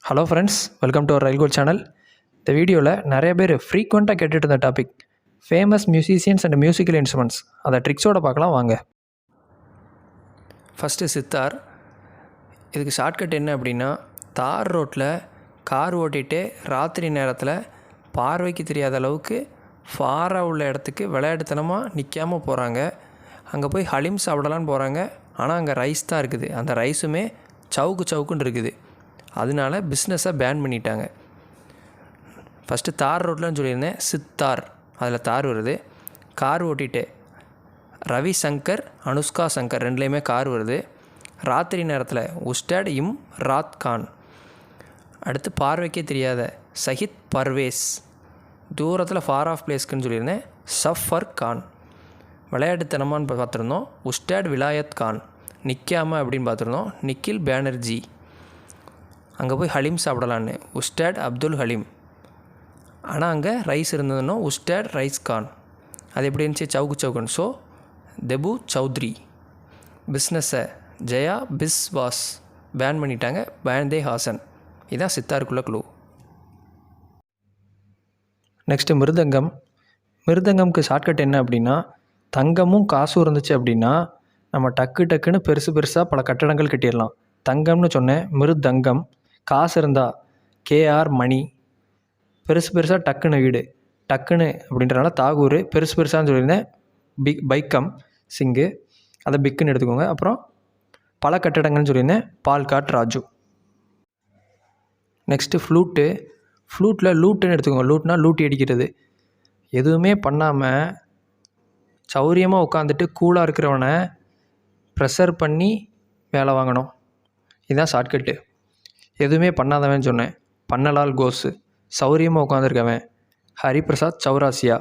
Hello friends, welcome to our rail goal channel. இந்த வீடியோவில் நிறைய பேர் ஃப்ரீக்வெண்ட்டாக கேட்டுட்டு இருந்த topic famous musicians and musical instruments. அதை ட்ரிக்ஸோடு பார்க்கலாம் வாங்க. ஃபஸ்ட்டு சித்தார். இதுக்கு ஷார்ட்கட் என்ன அப்படின்னா, தார் ரோட்டில் கார் ஓட்டிகிட்டே ராத்திரி நேரத்தில் பார்வைக்கு தெரியாத அளவுக்கு ஃபாராக உள்ள இடத்துக்கு விளையாட்டுத்தனமாக நிற்காமல் போகிறாங்க. அங்கே போய் ஹலிம் சாப்பிடலான்னு போகிறாங்க. ஆனால் அங்கே ரைஸ் தான் இருக்குது. அந்த ரைஸுமே சவுக்குன்னு இருக்குது. அதனால பிஸ்னஸை பேன் பண்ணிட்டாங்க. ஃபஸ்ட்டு தார் ரோட்லன்னு சொல்லியிருந்தேன். சித்தார், அதில் தார் வருது. கார் ஓட்டிகிட்டே ரவி சங்கர், அனுஷ்கா சங்கர் ரெண்டுலேயுமே கார் வருது. ராத்திரி நேரத்தில் உஸ்டாட் இம் ராத் கான். அடுத்து பார்வைக்கே தெரியாத சஹித் பர்வேஸ். தூரத்தில் ஃபார் ஆஃப் பிளேஸ்க்குன்னு சொல்லியிருந்தேன். சஃபர் கான். விளையாட்டுத்தனமான்னு பார்த்துருந்தோம். உஸ்டாட் விலாயத் கான். நிற்காம அப்படின்னு பார்த்துருந்தோம். நிக்கில் பேனர்ஜி. அங்கே போய் ஹலிம் சாப்பிடலான்னு உஸ்டாட் அப்துல் ஹலீம். ஆனால் அங்கே ரைஸ் இருந்ததுன்னா உஸ்டாட் ரைஸ் கான். அது எப்படி இருந்துச்சு? சவுக்குன்னு. ஸோ தெபு சௌத்ரி. பிஸ்னஸை ஜெயா பிஸ்வாஸ் பேன் பண்ணிட்டாங்க. பேன்தே ஹாசன். இதுதான் சித்தாருக்குள்ள க்ளூ. நெக்ஸ்ட்டு மிருதங்கம். மிருதங்கம்க்கு ஷார்ட்கட் என்ன அப்படின்னா, தங்கமும் காசும் இருந்துச்சு அப்படின்னா நம்ம டக்குன்னு பெருசாக பல கட்டடங்கள் கட்டிடலாம். தங்கம்னு சொன்னேன், மிருதங்கம். காசு இருந்தால் கேஆர் மணி. பெருசாக டக்குன்னு வீடு. டக்குன்னு அப்படின்றனால தாகூர். பெருசான்னு சொல்லியிருந்தேன். பைக்கம் சிங்கு. அதை பிக்குன்னு எடுத்துக்கோங்க. அப்புறம் பல கட்டடங்கள்னு சொல்லியிருந்தேன். பால்காட் ராஜு. Next flute. ஃப்ளூட்டில் லூட்டுன்னு எடுத்துக்கோங்க. லூட்னா லூட்டி அடிக்கிறது. எதுவுமே பண்ணாமல் சௌரியமாக உட்காந்துட்டு கூலாக இருக்கிறவனை ப்ரெஷர் பண்ணி வேலை வாங்கணும். இதுதான் ஷார்ட்கட்டு. எதுவுமே பண்ணாதவன் சொன்னேன். பன்னலால் கோஸு. சௌரியமாக உட்காந்துருக்கவன் ஹரிபிரசாத் சௌராசியா.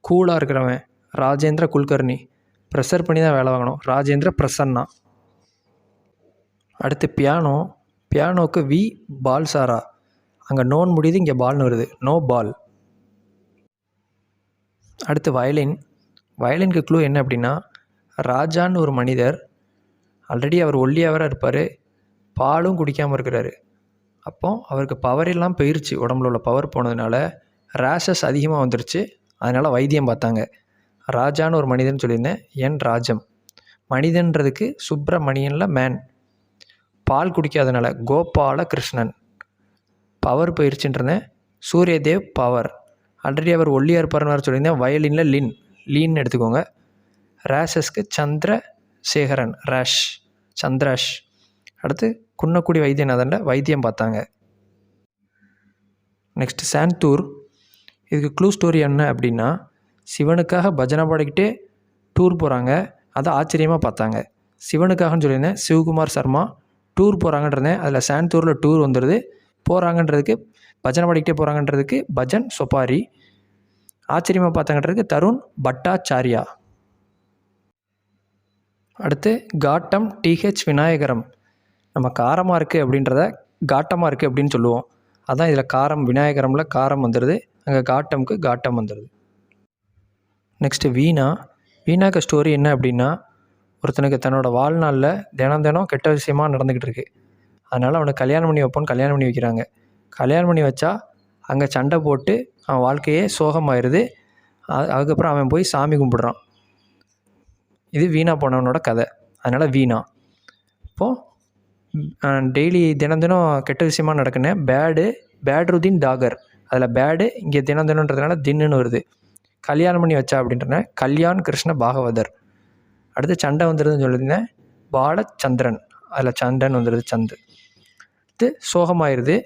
கூலாக இருக்கிறவன் ராஜேந்திர குல்கர்னி. ப்ரெஷர் பண்ணி தான் வேலை வாங்கணும். ராஜேந்திர பிரசன்னா. அடுத்து பியானோ. பியானோவுக்கு வி பால்சாரா. அங்கே நோன் முடியுது, இங்கே பால்னு வருது. No ball. அடுத்து வயலின். வயலினுக்கு க்ளூ என்ன அப்படின்னா, ராஜான்னு ஒரு மனிதர். ஆல்ரெடி அவர் ஒல்லியாவராக இருப்பார். பாலும் குடிக்காமல் இருக்கிறாரு. அப்போ அவருக்கு பவர் எல்லாம் போயிடுச்சு. உடம்புல உள்ள பவர் போனதுனால ரேஷஸ் அதிகமாக வந்துருச்சு. அதனால் வைத்தியம் பார்த்தாங்க. ராஜான்னு ஒரு மனிதன் சொல்லியிருந்தேன். என் ராஜம். மனிதன்றதுக்கு சுப்பிரமணியனில் மேன். பால் குடிக்காதனால கோபால கிருஷ்ணன். பவர் போயிடுச்சுன்றேன். சூரியதேவ் பவர். ஆல்ரெடி அவர் ஒல்லியாக இருப்பார்னு சொல்லியிருந்தேன். வயலினில் லீன்னு எடுத்துக்கோங்க. ரேஷஸ்க்கு சந்திரசேகரன். ரேஷ் சந்திராஷ். அடுத்து குன்னக்குடி வைத்தியநாதனில் வைத்தியம் பார்த்தாங்க. நெக்ஸ்ட்டு சாந்தூர். இதுக்கு க்ளூ ஸ்டோரி என்ன அப்படின்னா, சிவனுக்காக பஜனை பாடிக்கிட்டே டூர் போகிறாங்க. அதை ஆச்சரியமாக பார்த்தாங்க. சிவனுக்காகன்னு சொல்லியிருந்தேன். சிவகுமார் சர்மா. டூர் போகிறாங்கன்றதேன். அதில் சாந்தூரில் டூர் வந்துடுது. போகிறாங்கன்றதுக்கு பஜனை பாடிக்கிட்டே போகிறாங்கன்றதுக்கு பஜன் சொப்பாரி. ஆச்சரியமாக பார்த்தாங்கன்றதுக்கு தருண் பட்டாச்சாரியா. அடுத்து காட்டம் டிஹெச் விநாயகரம். நம்ம காரமாக இருக்குது அப்படின்றத காட்டமாக இருக்குது அப்படின்னு சொல்லுவோம். அதான் இதில் காரம். விநாயகரமில் காரம் வந்துடுது. அங்கே காட்டமுக்கு காட்டம் வந்துடுது. நெக்ஸ்ட்டு வீணா. வீணாக்கு ஸ்டோரி என்ன அப்படின்னா, ஒருத்தனுக்கு தன்னோட வாழ்நாளில் தினம் கெட்ட விஷயமாக நடந்துக்கிட்டு இருக்குது. அதனால் அவனுக்கு கல்யாணம் பண்ணி வைக்கிறாங்க. கல்யாணம் பண்ணி வச்சா அங்கே சண்டை போட்டு அவன் வாழ்க்கையே சோகமாயிருது. அதுக்கப்புறம் அவன் போய் சாமி கும்பிட்றான். இது வீணா போனவனோட கதை. அதனால் வீணா. இப்போது டெய்லி தினம் கெட்ட விஷயமாக நடக்குன்னு பேட்ருதீன் டாகர். அதில் பேடு இங்கே தினன்றதுனால தின்னுன்னு வருது. கல்யாணம் பண்ணி வச்சா அப்படின்றன கல்யாண் கிருஷ்ண பாகவதர். அடுத்து சண்டை வந்துடுதுன்னு சொல்லியிருந்தேன். பாலச்சந்திரன். அதில் சண்டன் வந்துடுது. சந்து. அடுத்து சோகமாயிருது.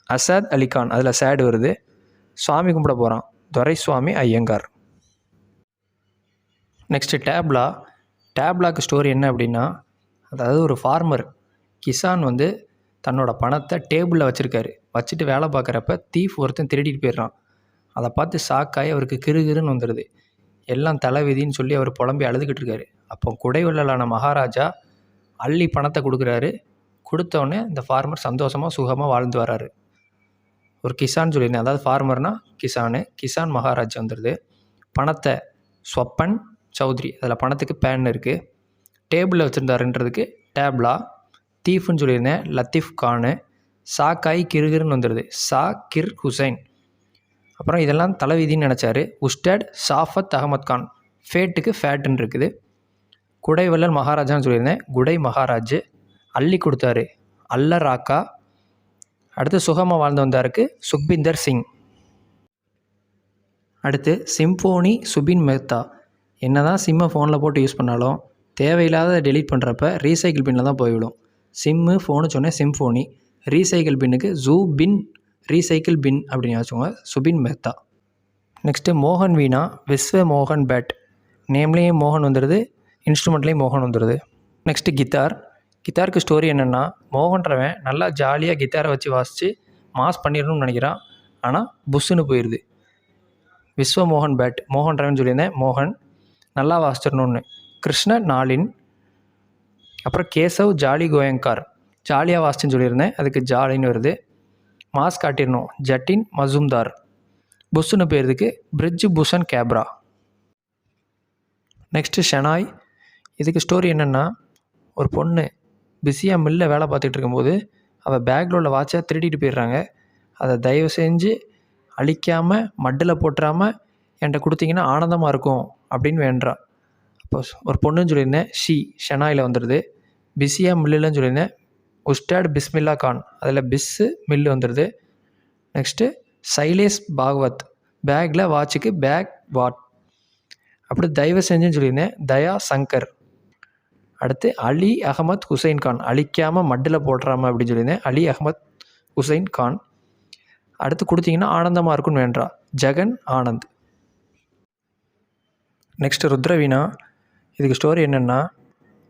அசாத் அலிகான். அதில் சேடு வருது. சுவாமி கும்பிட போகிறான். துரைசுவாமி ஐயங்கார். நெக்ஸ்ட்டு டேப்லா. டேப்லாக்கு ஸ்டோரி என்ன அப்படின்னா, அதாவது ஒரு ஃபார்மர் கிசான் தன்னோட பணத்தை டேபிளில் வச்சுருக்காரு. வச்சுட்டு வேலை பார்க்குறப்ப தீஃப் ஒருத்தன் திருடிட்டு போயிடுறான். அதை பார்த்து ஷாக்காகி அவருக்கு கிருன்னு வந்துடுது. எல்லாம் தலைவிதின்னு சொல்லி அவர் புலம்பி அழுதுகிட்டு இருக்காரு. அப்போ குடைவள்ளலான மகாராஜா அள்ளி பணத்தை கொடுக்குறாரு. கொடுத்தோடனே இந்த ஃபார்மர் சந்தோஷமாக சுகமாக வாழ்ந்து வராரு. ஒரு கிசான் சொல்லியிருந்தேன். அதாவது ஃபார்மர்னா கிசான் மகாராஜா வந்துடுது. பணத்தை ஸ்வப்பன் சௌத்ரி. அதில் பணத்துக்கு பேன் இருக்குது. டேபிளில் வச்சுருந்தாருன்றதுக்கு டேப்லா. தீஃப்னு சொல்லியிருந்தேன். லத்தீஃப் கானு. சா காய் கிருகிருன்னு வந்துடுது. சா கிர் ஹுசைன். அப்புறம் இதெல்லாம் தலைவிதின்னு நினச்சாரு. உஸ்டாட் ஷாஃபத் அகமத் கான். ஃபேட்டுக்கு ஃபேட்டுன்னு இருக்குது. குடைவள்ளல் மகாராஜான்னு சொல்லியிருந்தேன். குடை மகாராஜ். அள்ளி கொடுத்தாரு. அல்ல ராக்கா. அடுத்து சுகமாக வாழ்ந்து வந்தாருக்கு சுக்பிந்தர் சிங். அடுத்து சிம்ஃபோனி சுபின் மெஹ்தா. என்ன தான் சிம்மை ஃபோனில் போட்டு யூஸ் பண்ணாலும் தேவையில்லாத டெலீட் பண்ணுறப்ப ரீசைக்கிள் பின்னில் தான் போய்விடும். சிம்மு ஃபோனு சொன்னேன் சிம்ஃபோனி. ரீசைக்கிள் பின்னுக்கு ஜூ பின் ரீசைக்கிள் பின் அப்படின்னு வச்சுக்கோங்க. சுபின் மெஹ்தா. நெக்ஸ்ட்டு மோகன் வீணா விஸ்வ மோகன் பேட். நேம்லேயும் மோகன் வந்துடுது, இன்ஸ்ட்ருமெண்ட்லேயும் மோகன் வந்துடுது. Next guitar. கித்தாருக்கு ஸ்டோரி என்னென்னா, மோகன்றவன் நல்லா ஜாலியாக கித்தாரை வச்சு வாசித்து மாஸ் பண்ணிடணும்னு நினைக்கிறான். ஆனால் புஷ்ஷுன்னு போயிடுது. விஸ்வ மோகன் பேட். மோகன்றவன் சொல்லியிருந்தேன் மோகன் நல்லா வாசிச்சிடணும்னு. கிருஷ்ண நாளின். அப்புறம் கேசவ் ஜாலி கோயங்கார். ஜாலியாக வாசிச்சுன்னு சொல்லியிருந்தேன், அதுக்கு ஜாலின்னு வருது. மாஸ் காட்டிடணும் ஜட்டின் மசூம்தார். புஷ்ஷுன்னு போயிருதுக்கு பிரிட்ஜ் புஷன் கேப்ரா. நெக்ஸ்ட்டு ஷெனாய். இதுக்கு ஸ்டோரி என்னென்னா, ஒரு பொண்ணு பிஸியாக மில்லில் வேலை பார்த்துட்டு இருக்கும்போது அவள் பேக்கில் உள்ள வாட்சை திருடிட்டு போயிடுறாங்க. அதை தயவு செஞ்சு அழிக்காமல் மட்டில் போட்டுறாமல் என்கிட்ட கொடுத்தீங்கன்னா ஆனந்தமாக இருக்கும் அப்படின்னு வேண்டா. அப்போ ஒரு பொண்ணுன்னு சொல்லியிருந்தேன் ஷெனாயில் வந்துடுது. பிஸியாக மில்லுன்னு சொல்லியிருந்தேன் உஸ்டாட் பிஸ்மில்லா கான். அதில் பிஸ்ஸு மில்லு வந்துடுது. நெக்ஸ்ட்டு சைலேஷ் பாகவத். பேக்கில் வாட்சுக்கு பேக் வாட். அப்படி தயவு செஞ்சுன்னு சொல்லியிருந்தேன் தயா சங்கர். அடுத்து அலி அகமத் ஹுசைன் கான். அழிக்காமல் மட்டில் போடுறாமல் அப்படின்னு சொல்லியிருந்தேன் அலி அகமத் ஹுசைன் கான். அடுத்து கொடுத்தீங்கன்னா ஆனந்தமாக இருக்குன்னு வேண்டா ஜெகன் ஆனந்த். நெக்ஸ்ட்டு ருத்ரவீணா. இதுக்கு ஸ்டோரி என்னென்னா,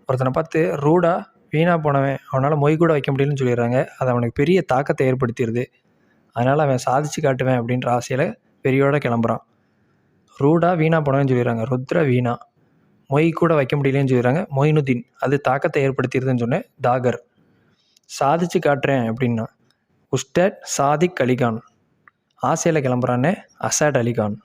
ஒருத்தனை பார்த்து ரூடாக வீணாக போனவன் அவனால் மொய் கூட வைக்க முடியலன்னு சொல்லிடுறாங்க. அது அவனுக்கு பெரிய தாக்கத்தை ஏற்படுத்திடுது. அதனால் அவன் சாதிச்சு காட்டுவேன் அப்படின்ற ஆசையில் பெரியோட கிளம்புறான். ரூடாக வீணாக போனவன்னு சொல்லிடுறாங்க ருத்ர வீணா. மொய் கூட வைக்க முடியலன்னு சொல்லிடுறாங்க மொயினுதீன். அது தாக்கத்தை ஏற்படுத்திடுதுன்னு சொன்னேன் தாகர். சாதிச்சு காட்டுறேன் அப்படின்னா உஸ்டாட் சாதிக் அலிகான். ஆசையில் கிளம்புறானே அசாட் அலிகான்.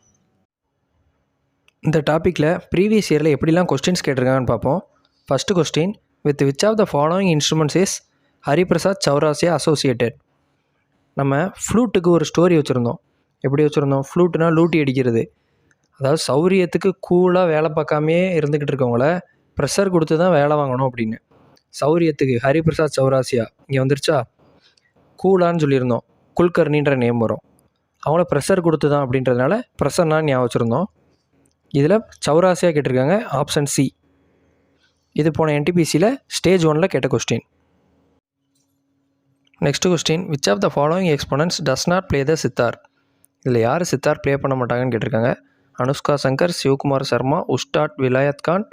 இந்த டாப்பிக்கில் ப்ரீவியஸ் இயரில் எப்படிலாம் கொஸ்டின்ஸ் கேட்டிருக்காங்கன்னு பார்ப்போம். First question, with which of the following instruments is Hariprasad Chaurasia associated. நம்ம ஃப்ளூட்டுக்கு ஒரு ஸ்டோரி வச்சுருந்தோம். எப்படி வச்சுருந்தோம்? ஃப்ளூட்டுனா லூட்டி அடிக்கிறது. அதாவது சௌரியத்துக்கு கூலாக வேலை பார்க்காமே இருந்துக்கிட்டு இருக்கவங்கள ப்ரெஷர் கொடுத்து தான் வேலை வாங்கணும் அப்படின்னு. சௌரியத்துக்கு ஹரிபிரசாத் சௌராசியா இங்கே வந்துருச்சா. கூலான்னு சொல்லியிருந்தோம், குல்கர்னின்ற நேம் வரும். அவங்கள ப்ரெஷர் கொடுத்து தான் அப்படின்றதுனால ப்ரெஷர்னான்னு ஞாபகம் வச்சுருந்தோம். இதில் சௌராசியா கேட்டிருக்காங்க, ஆப்ஷன் சி. இது போன என்டிபிசியில் ஸ்டேஜ் 1 கேட்ட question. Next question, which of the following exponents does not play the sitar. இதில் யார் சித்தார் ப்ளே பண்ண மாட்டாங்கன்னு கேட்டிருக்காங்க. அனுஷ்கா சங்கர், சிவகுமார் சர்மா, உஸ்டாட் விலாயத் கான்,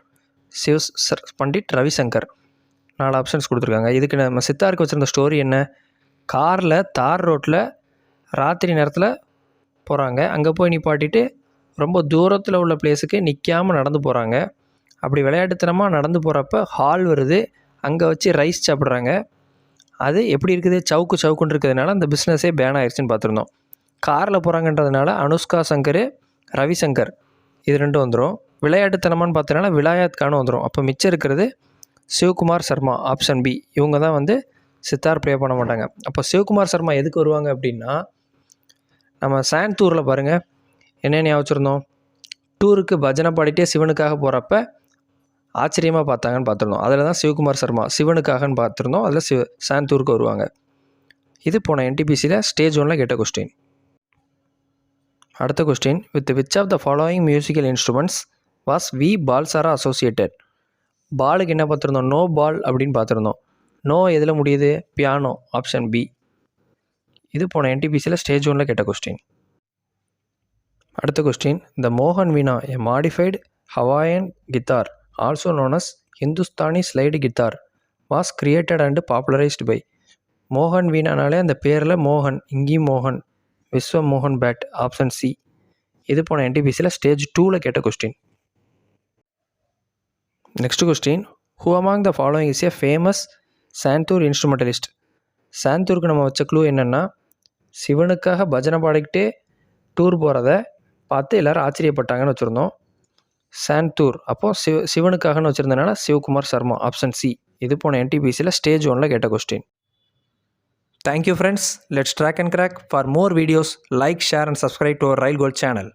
பண்டிட் ரவிசங்கர். 4 ஆப்ஷன்ஸ் கொடுத்துருக்காங்க. இதுக்கு நம்ம சித்தாருக்கு வச்சுருந்த ஸ்டோரி என்ன? காரில் தார் ரோட்டில் ராத்திரி நேரத்தில் போகிறாங்க. அங்கே போய் நிப்பாட்டிட்டு ரொம்ப தூரத்தில் உள்ள பிளேஸுக்கு நிற்காமல் நடந்து போகிறாங்க. அப்படி விளையாட்டுத்தனமாக நடந்து போகிறப்ப ஹால் வருது, அங்கே வச்சு ரைஸ் சாப்பிட்றாங்க. அது எப்படி இருக்குது? சவுக்குன்னு இருக்கிறதுனால அந்த பிஸ்னஸே பேன் ஆயிடுச்சுன்னு பார்த்துருந்தோம். காரில் போகிறாங்கன்றதுனால அனுஷ்கா சங்கர், ரவிசங்கர் இது 2 வந்துடும். விளையாட்டுத்தனமானு பார்த்ததுனால விலாயத் கானும் வந்துடும். அப்போ மிச்சம் இருக்கிறது சிவகுமார் சர்மா, ஆப்ஷன் பி. இவங்க தான் வந்து சித்தார் ப்ளே பண்ண மாட்டாங்க. அப்போ சிவகுமார் சர்மா எதுக்கு வருவாங்க அப்படின்னா, நம்ம சாந்தூரில் பாருங்கள் என்னென்ன வச்சுருந்தோம். டூருக்கு பஜனை பாடிட்டே சிவனுக்காக போகிறப்ப ஆச்சரியமாக பார்த்தாங்கன்னு பார்த்துருந்தோம். அதில் தான் சிவகுமார் சர்மா சிவனுக்காகன்னு பார்த்துருந்தோம். அதில் சாந்தூருக்கு வருவாங்க. இது போன என்டிபிசியில் ஸ்டேஜ் 1 கேட்ட கொஸ்டின். அடுத்த question, with which of the following musical instruments was V Balsara associated. பாலுக்கு என்ன பார்த்துருந்தோம்? நோ பால் அப்படின்னு பார்த்துருந்தோம். நோ எதில் முடியுது? Piano, option B. இது போன என்டிபிசியில் ஸ்டேஜ் 1 கேட்ட கொஸ்டின். அடுத்த கொஸ்டின், த மோகன் Veena a modified Hawaiian guitar also known as Hindustani slide guitar was created and popularised by. மோகன் வீணானாலே அந்த பேரில் மோகன், இங்கேயும் மோகன், விஸ்வ மோகன் பேட், ஆப்ஷன் சி. இது போன என்டிபிசியில் ஸ்டேஜ் 2 கேட்ட question. Next question, who among the following is a famous santoor instrumentalist. சாந்தூருக்கு நம்ம வச்ச க்ளூ என்னென்னா, சிவனுக்காக பஜனை பாடிக்கிட்டே டூர் போகிறத பார்த்து எல்லோரும் ஆச்சரியப்பட்டாங்கன்னு வச்சுருந்தோம். சாந்தூர் அப்போது சிவனுக்காகன்னு வச்சுருந்தனால சிவகுமார் சர்மா, ஆப்ஷன் சி. இது போன என்டிபிசியில் ஸ்டேஜ் 1 கேட்ட question. Thank you friends. Let's track and crack. For more videos, like, share and subscribe to our Rail Gold channel.